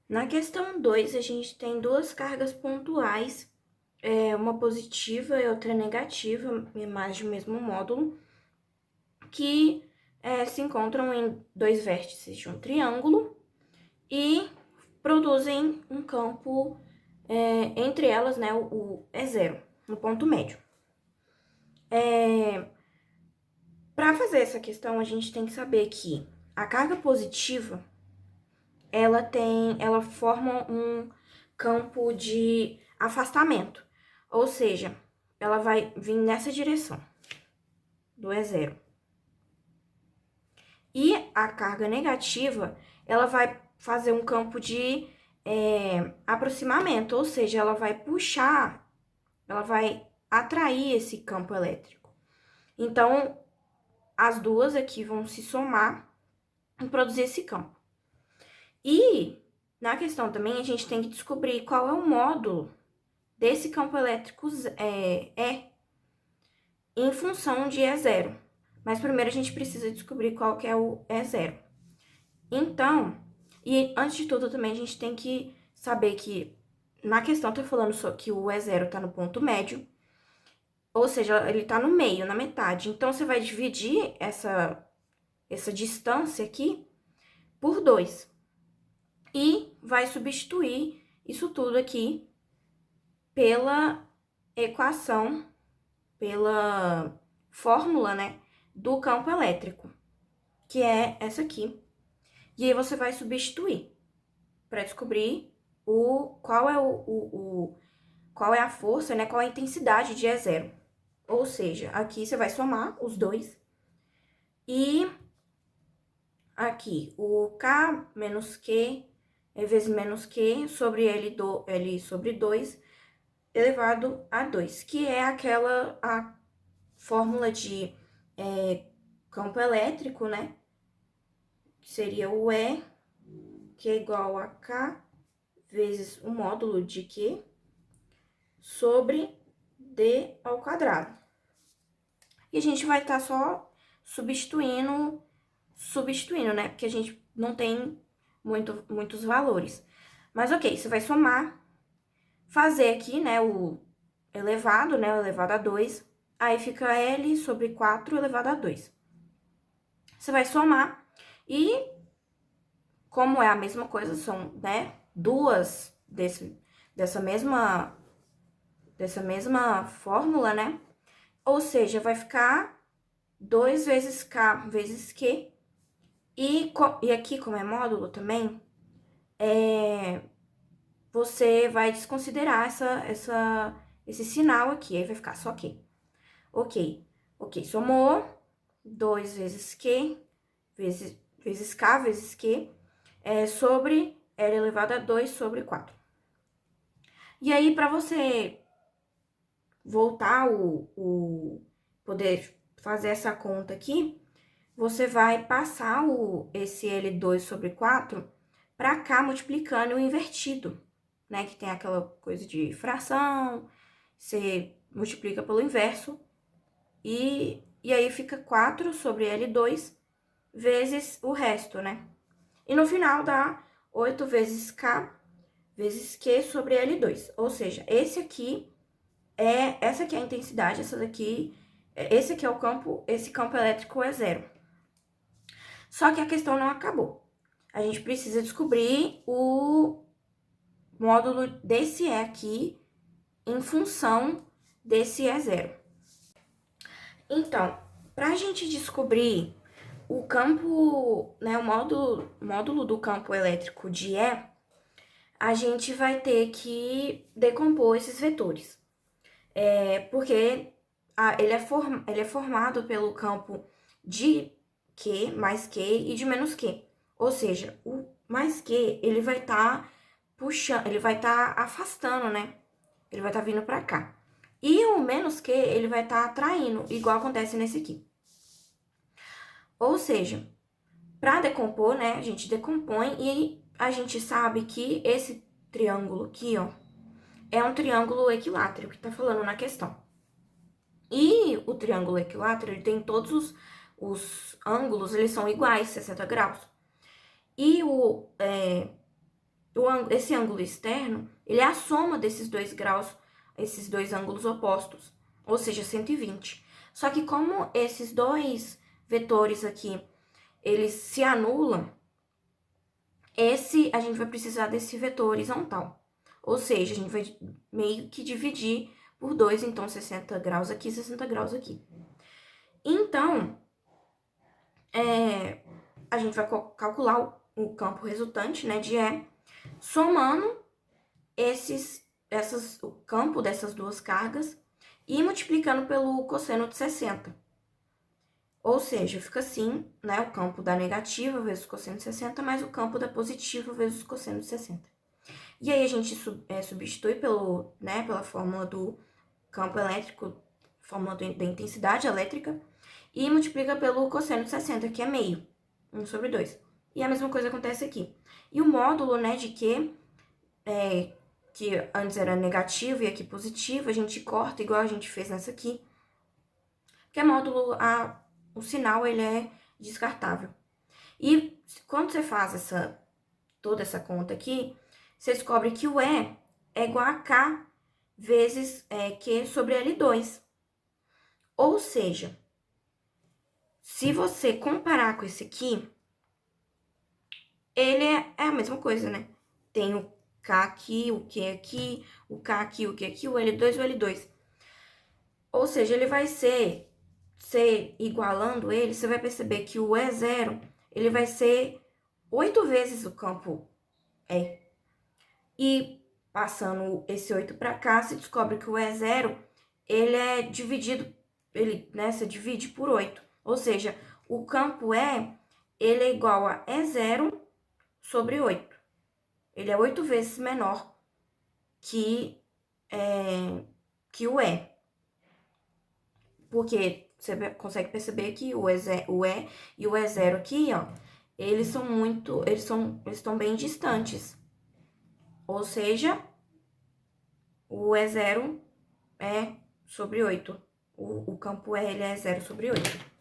Na questão 2, a gente tem duas cargas pontuais, uma positiva e outra negativa, mais do mesmo módulo, que se encontram em dois vértices de um triângulo e produzem um campo entre elas, né, o é zero, no ponto médio. Para fazer essa questão, a gente tem que saber que a carga positiva, ela forma um campo de afastamento, ou seja, ela vai vir nessa direção do E zero. E a carga negativa, ela vai fazer um campo de aproximamento, ou seja, ela vai puxar, ela vai atrair esse campo elétrico. Então, as duas aqui vão se somar e produzir esse campo. E na questão também a gente tem que descobrir qual é o módulo desse campo elétrico em função de E zero. Mas primeiro a gente precisa descobrir qual que é o E zero. Então, e antes de tudo também a gente tem que saber que na questão tá falando só que o E zero tá no ponto médio, ou seja, ele tá no meio, na metade. Então, você vai dividir essa distância aqui por 2 e vai substituir isso tudo aqui pela equação, pela fórmula, né, do campo elétrico, que é essa aqui. E aí você vai substituir para descobrir qual é qual é a força, né, qual é a intensidade de E zero. Ou seja, aqui você vai somar os dois e aqui o K menos Q vezes menos Q sobre L sobre 2 elevado a 2, que é a fórmula de campo elétrico, né? Que seria o E, que é igual a K vezes o módulo de Q sobre D ao quadrado. E a gente vai estar só substituindo, né? Porque a gente não tem muitos valores. Mas ok, você vai somar, fazer aqui, né, o elevado, né, o elevado a 2, aí fica L sobre 4 elevado a 2. Você vai somar e, como é a mesma coisa, são, né, duas dessa mesma fórmula, né? Ou seja, vai ficar 2 vezes K vezes Q. E aqui, como é módulo também, você vai desconsiderar esse sinal aqui, aí vai ficar só Q. Ok, somou 2 vezes Q, vezes K, vezes Q, sobre L elevado a 2 sobre 4. E aí, para você voltar poder fazer essa conta aqui, você vai passar esse L2 sobre 4 para cá, multiplicando o invertido, né? Que tem aquela coisa de fração, você multiplica pelo inverso, e aí fica 4 sobre L2 vezes o resto, né? E no final dá 8 vezes K vezes Q sobre L2. Ou seja, essa aqui é a intensidade, esse aqui é o campo, esse campo elétrico é zero. Só que a questão não acabou. A gente precisa descobrir o módulo desse E aqui em função desse E zero. Então, para a gente descobrir o campo, né, o módulo do campo elétrico de E, a gente vai ter que decompor esses vetores. Porque ele é formado pelo campo de Q mais Q e de menos Q. Ou seja, o mais Q, ele vai estar puxando, ele vai estar afastando, né? Ele vai estar vindo para cá. E o menos Q, ele vai estar atraindo, igual acontece nesse aqui. Ou seja, para decompor, né, a gente decompõe e a gente sabe que esse triângulo aqui, ó, é um triângulo equilátero, que tá falando na questão. E o triângulo equilátero, ele tem todos os ângulos, eles são iguais, 60 graus. E esse ângulo externo, ele é a soma desses 2 graus, esses 2 ângulos opostos, ou seja, 120. Só que como esses 2 vetores aqui, eles se anulam, a gente vai precisar desse vetor horizontal. Ou seja, a gente vai meio que dividir por 2, então 60 graus aqui, 60 graus aqui. Então, a gente vai calcular o campo resultante, né, de E, somando o campo dessas 2 cargas e multiplicando pelo cosseno de 60. Ou seja, fica assim, né, o campo da negativa vezes o cosseno de 60, mais o campo da positiva vezes o cosseno de 60. E aí a gente substitui pela fórmula do campo elétrico, fórmula da intensidade elétrica, e multiplica pelo cosseno de 60, que é meio, 1 sobre 2. E a mesma coisa acontece aqui. E o módulo, né, de Q, que antes era negativo e aqui positivo, a gente corta igual a gente fez nessa aqui. Porque é módulo, o sinal, ele é descartável. E quando você faz toda essa conta aqui, você descobre que o E é igual a K vezes Q sobre L2. Ou seja, se você comparar com esse aqui, ele é a mesma coisa, né? Tem o K aqui, o Q aqui, o K aqui, o Q aqui, o L2 e o L2. Ou seja, ele vai ser igualando ele, você vai perceber que o E0, ele vai ser 8 vezes o campo E. E passando esse 8 para cá, se descobre que o E0, ele é dividido, você divide por 8. Ou seja, o campo E, ele é igual a E0 sobre 8. Ele é 8 vezes menor que o E. Porque você consegue perceber que o E e o E0 aqui, ó, eles estão bem distantes. Ou seja, o E0 é sobre 8. O campo E, ele é 0 sobre 8.